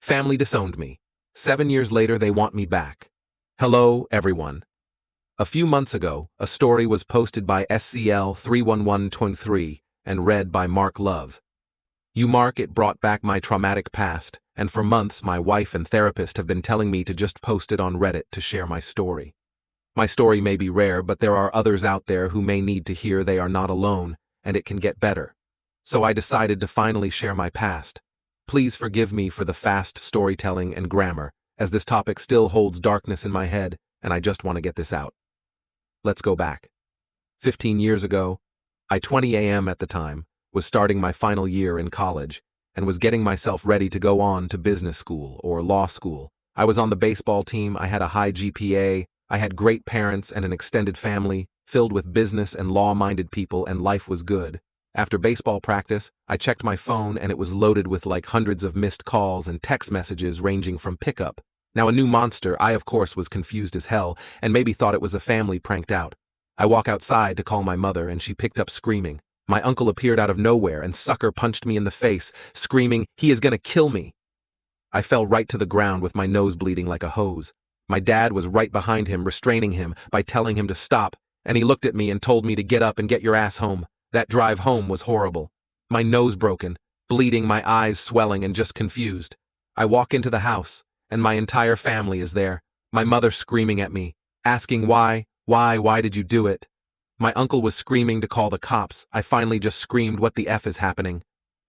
Family disowned me. 7 years later, they want me back. Hello, everyone. A few months ago, a story was posted by SCL31123 and read by Mark Love. Mark, it brought back my traumatic past, and for months my wife and therapist have been telling me to just post it on Reddit to share my story. My story may be rare, but there are others out there who may need to hear they are not alone, and it can get better. So I decided to finally share my past. Please forgive me for the fast storytelling and grammar, as this topic still holds darkness in my head, and I just want to get this out. Let's go back. 15 years ago, I 20 a.m. at the time, was starting my final year in college, and was getting myself ready to go on to business school or law school. I was on the baseball team, I had a high GPA, I had great parents and an extended family, filled with business and law-minded people, and life was good. After baseball practice, I checked my phone and it was loaded with like hundreds of missed calls and text messages ranging from pickup. Now a new monster, I of course was confused as hell and maybe thought it was a family pranked out. I walk outside to call my mother and she picked up screaming. My uncle appeared out of nowhere and sucker punched me in the face, screaming, "He is gonna kill me." I fell right to the ground with my nose bleeding like a hose. My dad was right behind him, restraining him by telling him to stop, and he looked at me and told me to get up and get your ass home. That drive home was horrible. My nose broken, bleeding, my eyes swelling, and just confused. I walk into the house, and my entire family is there. My mother screaming at me, asking why did you do it? My uncle was screaming to call the cops. I finally just screamed, "What the F is happening?"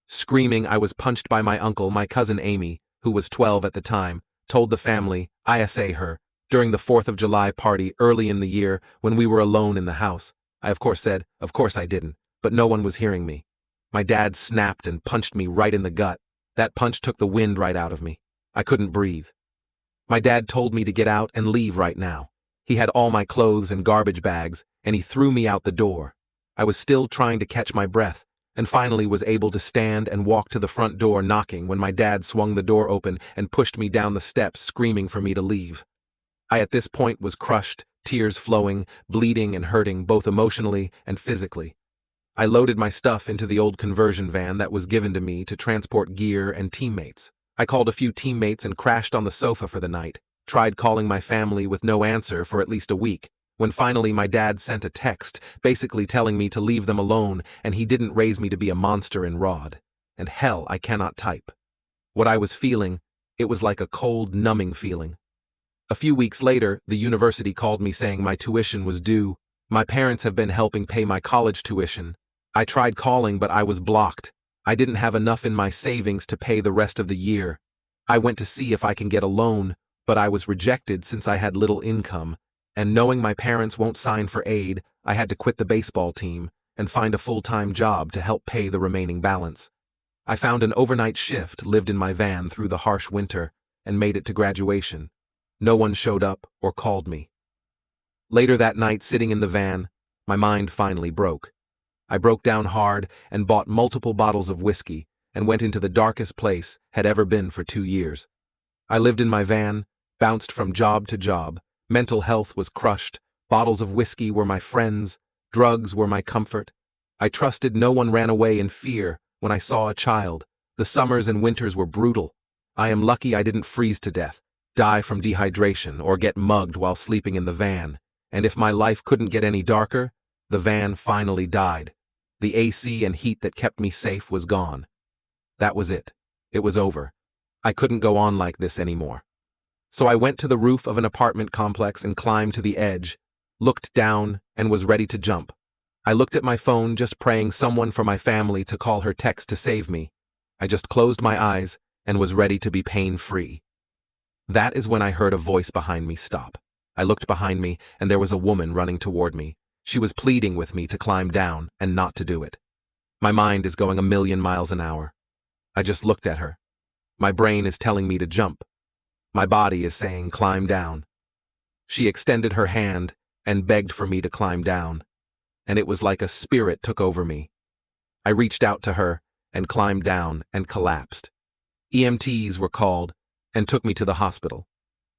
Screaming, I was punched by my uncle. My cousin Amy, who was 12 at the time, told the family, ISA her, during the 4th of July party early in the year when we were alone in the house. I of course said, of course I didn't, but no one was hearing me. My dad snapped and punched me right in the gut. That punch took the wind right out of me. I couldn't breathe. My dad told me to get out and leave right now. He had all my clothes and garbage bags, and he threw me out the door. I was still trying to catch my breath, and finally was able to stand and walk to the front door knocking when my dad swung the door open and pushed me down the steps screaming for me to leave. I at this point was crushed, tears flowing, bleeding and hurting both emotionally and physically. I loaded my stuff into the old conversion van that was given to me to transport gear and teammates. I called a few teammates and crashed on the sofa for the night. Tried calling my family with no answer for at least a week, when finally my dad sent a text basically telling me to leave them alone and he didn't raise me to be a monster in Rod. And hell, I cannot type. What I was feeling, it was like a cold, numbing feeling. A few weeks later, the university called me saying my tuition was due. My parents have been helping pay my college tuition. I tried calling, but I was blocked. I didn't have enough in my savings to pay the rest of the year. I went to see if I can get a loan, but I was rejected since I had little income, and knowing my parents won't sign for aid, I had to quit the baseball team and find a full-time job to help pay the remaining balance. I found an overnight shift, lived in my van through the harsh winter, and made it to graduation. No one showed up or called me. Later that night, sitting in the van, my mind finally broke. I broke down hard and bought multiple bottles of whiskey and went into the darkest place had ever been for 2 years. I lived in my van, bounced from job to job, mental health was crushed, bottles of whiskey were my friends, drugs were my comfort. I trusted no one, ran away in fear when I saw a child. The summers and winters were brutal. I am lucky I didn't freeze to death, die from dehydration, or get mugged while sleeping in the van. And if my life couldn't get any darker, the van finally died. The AC and heat that kept me safe was gone. That was it. It was over. I couldn't go on like this anymore. So I went to the roof of an apartment complex and climbed to the edge, looked down, and was ready to jump. I looked at my phone, just praying someone from my family to call her text to save me. I just closed my eyes and was ready to be pain-free. That is when I heard a voice behind me stop. I looked behind me, and there was a woman running toward me. She was pleading with me to climb down and not to do it. My mind is going 1,000,000 miles an hour. I just looked at her. My brain is telling me to jump. My body is saying climb down. She extended her hand and begged for me to climb down, and it was like a spirit took over me. I reached out to her and climbed down and collapsed. EMTs were called and took me to the hospital.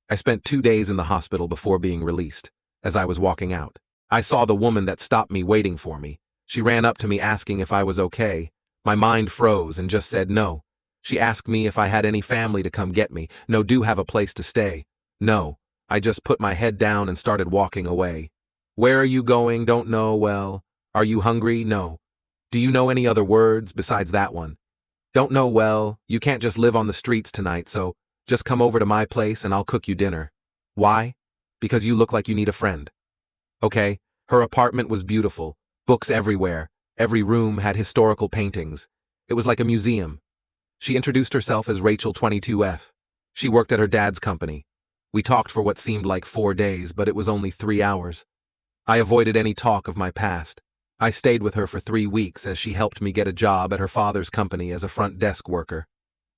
I spent 2 days in the hospital before being released. As I was walking out, I saw the woman that stopped me waiting for me. She ran up to me asking if I was okay. My mind froze and just said no. She asked me if I had any family to come get me. No, do have a place to stay. No, I just put my head down and started walking away. Where are you going? Don't know. Well, are you hungry? No. Do you know any other words besides that one? Don't know. Well, you can't just live on the streets tonight, so just come over to my place and I'll cook you dinner. Why? Because you look like you need a friend. Okay, her apartment was beautiful, books everywhere, every room had historical paintings. It was like a museum. She introduced herself as Rachel 22F. She worked at her dad's company. We talked for what seemed like 4 days, but it was only 3 hours. I avoided any talk of my past. I stayed with her for 3 weeks as she helped me get a job at her father's company as a front desk worker.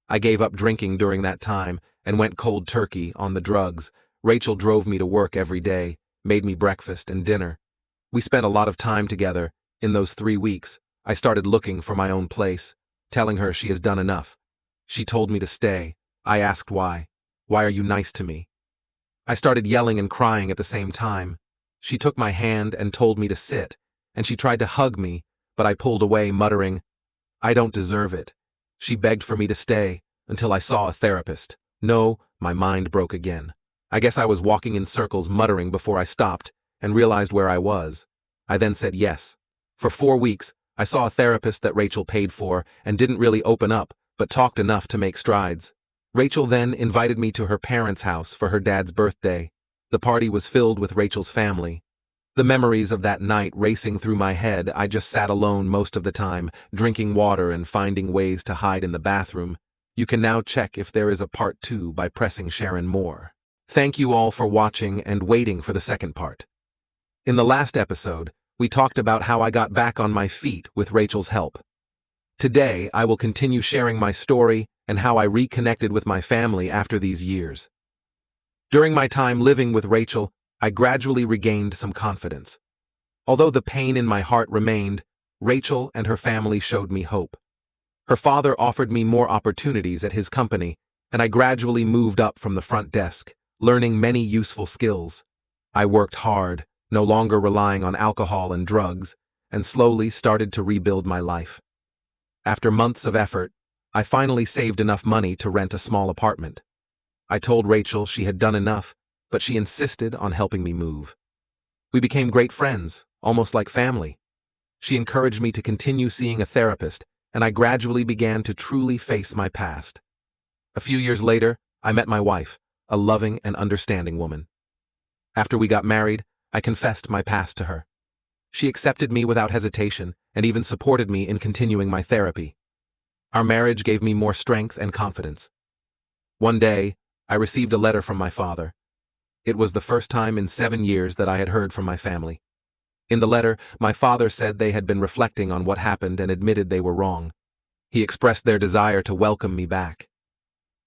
I gave up drinking during that time and went cold turkey on the drugs. Rachel drove me to work every day, made me breakfast and dinner. We spent a lot of time together. In those 3 weeks, I started looking for my own place, telling her she has done enough. She told me to stay. I asked why. Why are you nice to me? I started yelling and crying at the same time. She took my hand and told me to sit, and she tried to hug me, but I pulled away, muttering, I don't deserve it. She begged for me to stay, until I saw a therapist. No, my mind broke again. I guess I was walking in circles muttering before I stopped and realized where I was. I then said yes. For 4 weeks, I saw a therapist that Rachel paid for and didn't really open up, but talked enough to make strides. Rachel then invited me to her parents' house for her dad's birthday. The party was filled with Rachel's family. The memories of that night racing through my head. I just sat alone most of the time, drinking water and finding ways to hide in the bathroom. You can now check if there is a part 2 by pressing Sharon Moore. Thank you all for watching and waiting for the second part. In the last episode, we talked about how I got back on my feet with Rachel's help. Today, I will continue sharing my story and how I reconnected with my family after these years. During my time living with Rachel, I gradually regained some confidence. Although the pain in my heart remained, Rachel and her family showed me hope. Her father offered me more opportunities at his company, and I gradually moved up from the front desk, learning many useful skills. I worked hard, no longer relying on alcohol and drugs, and slowly started to rebuild my life. After months of effort, I finally saved enough money to rent a small apartment. I told Rachel she had done enough, but she insisted on helping me move. We became great friends, almost like family. She encouraged me to continue seeing a therapist, and I gradually began to truly face my past. A few years later, I met my wife, a loving and understanding woman. After we got married, I confessed my past to her. She accepted me without hesitation and even supported me in continuing my therapy. Our marriage gave me more strength and confidence. One day, I received a letter from my father. It was the first time in 7 years that I had heard from my family. In the letter, my father said they had been reflecting on what happened and admitted they were wrong. He expressed their desire to welcome me back.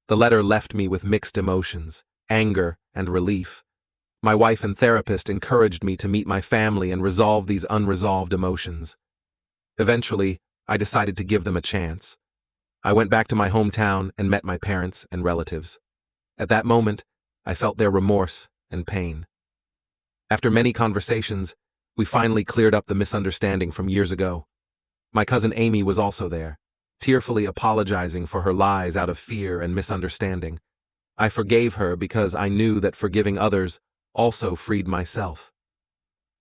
The letter left me with mixed emotions, anger and relief. My wife and therapist encouraged me to meet my family and resolve these unresolved emotions. Eventually, I decided to give them a chance. I went back to my hometown and met my parents and relatives. At that moment, I felt their remorse and pain. After many conversations, we finally cleared up the misunderstanding from years ago. My cousin Amy was also there, tearfully apologizing for her lies out of fear and misunderstanding. I forgave her because I knew that forgiving others also freed myself.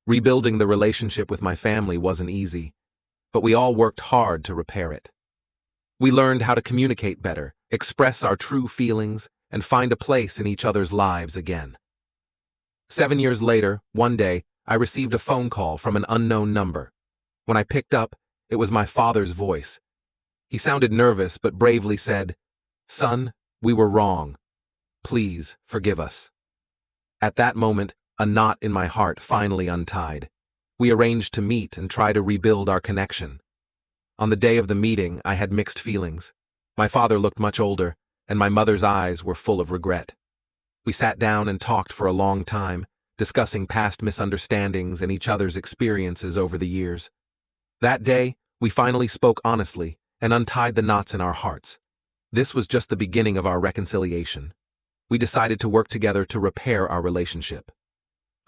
Rebuilding the relationship with my family wasn't easy, but we all worked hard to repair it. We learned how to communicate better, express our true feelings, and find a place in each other's lives again. 7 years later, one day, I received a phone call from an unknown number. When I picked up, it was my father's voice. He sounded nervous but bravely said, "Son, we were wrong. Please forgive us." At that moment, a knot in my heart finally untied. We arranged to meet and try to rebuild our connection. On the day of the meeting, I had mixed feelings. My father looked much older, and my mother's eyes were full of regret. We sat down and talked for a long time, discussing past misunderstandings and each other's experiences over the years. That day, we finally spoke honestly and untied the knots in our hearts. This was just the beginning of our reconciliation. We decided to work together to repair our relationship.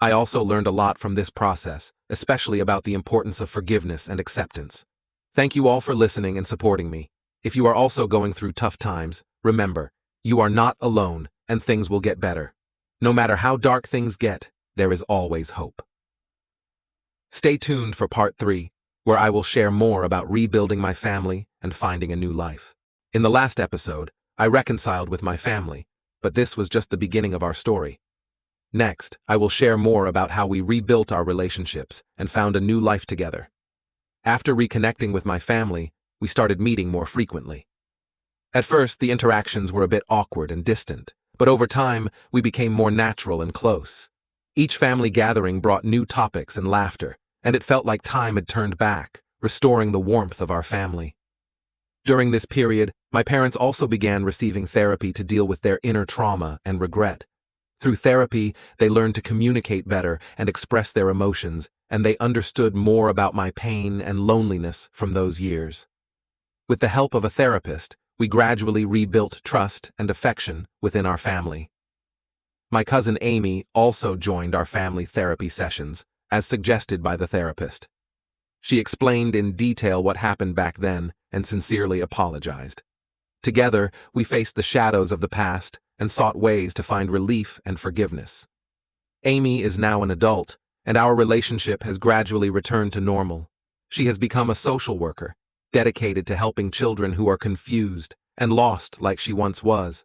I also learned a lot from this process, especially about the importance of forgiveness and acceptance. Thank you all for listening and supporting me. If you are also going through tough times, remember, you are not alone and things will get better. No matter how dark things get, there is always hope. Stay tuned for part 3, where I will share more about rebuilding my family and finding a new life. In the last episode, I reconciled with my family, but this was just the beginning of our story. Next, I will share more about how we rebuilt our relationships and found a new life together. After reconnecting with my family, we started meeting more frequently. At first, the interactions were a bit awkward and distant, but over time, we became more natural and close. Each family gathering brought new topics and laughter, and it felt like time had turned back, restoring the warmth of our family. During this period, my parents also began receiving therapy to deal with their inner trauma and regret. Through therapy, they learned to communicate better and express their emotions, and they understood more about my pain and loneliness from those years. With the help of a therapist, we gradually rebuilt trust and affection within our family. My cousin Amy also joined our family therapy sessions, as suggested by the therapist. She explained in detail what happened back then and sincerely apologized. Together, we faced the shadows of the past and sought ways to find relief and forgiveness. Amy is now an adult, and our relationship has gradually returned to normal. She has become a social worker, dedicated to helping children who are confused and lost like she once was.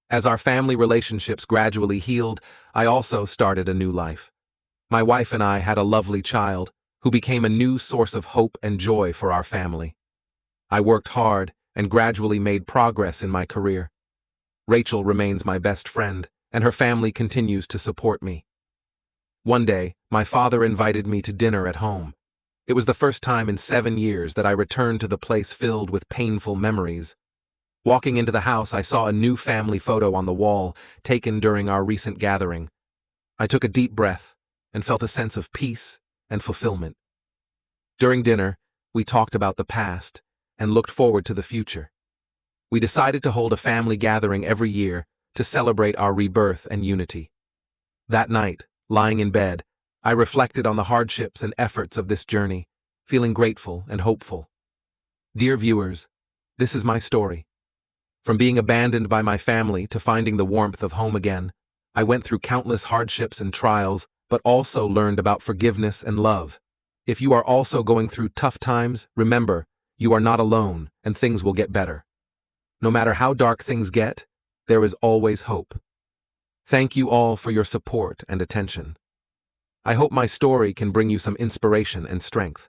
As our family relationships gradually healed, I also started a new life. My wife and I had a lovely child, who became a new source of hope and joy for our family. I worked hard and gradually made progress in my career. Rachel remains my best friend, and her family continues to support me. One day, my father invited me to dinner at home. It was the first time in 7 years that I returned to the place filled with painful memories. Walking into the house, I saw a new family photo on the wall, taken during our recent gathering. I took a deep breath and felt a sense of peace and fulfillment. During dinner, we talked about the past and looked forward to the future. We decided to hold a family gathering every year to celebrate our rebirth and unity. That night, lying in bed, I reflected on the hardships and efforts of this journey, feeling grateful and hopeful. Dear viewers, this is my story. From being abandoned by my family to finding the warmth of home again, I went through countless hardships and trials, but also learned about forgiveness and love. If you are also going through tough times, remember, you are not alone and things will get better. No matter how dark things get, there is always hope. Thank you all for your support and attention. I hope my story can bring you some inspiration and strength.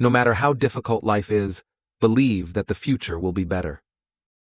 No matter how difficult life is, believe that the future will be better.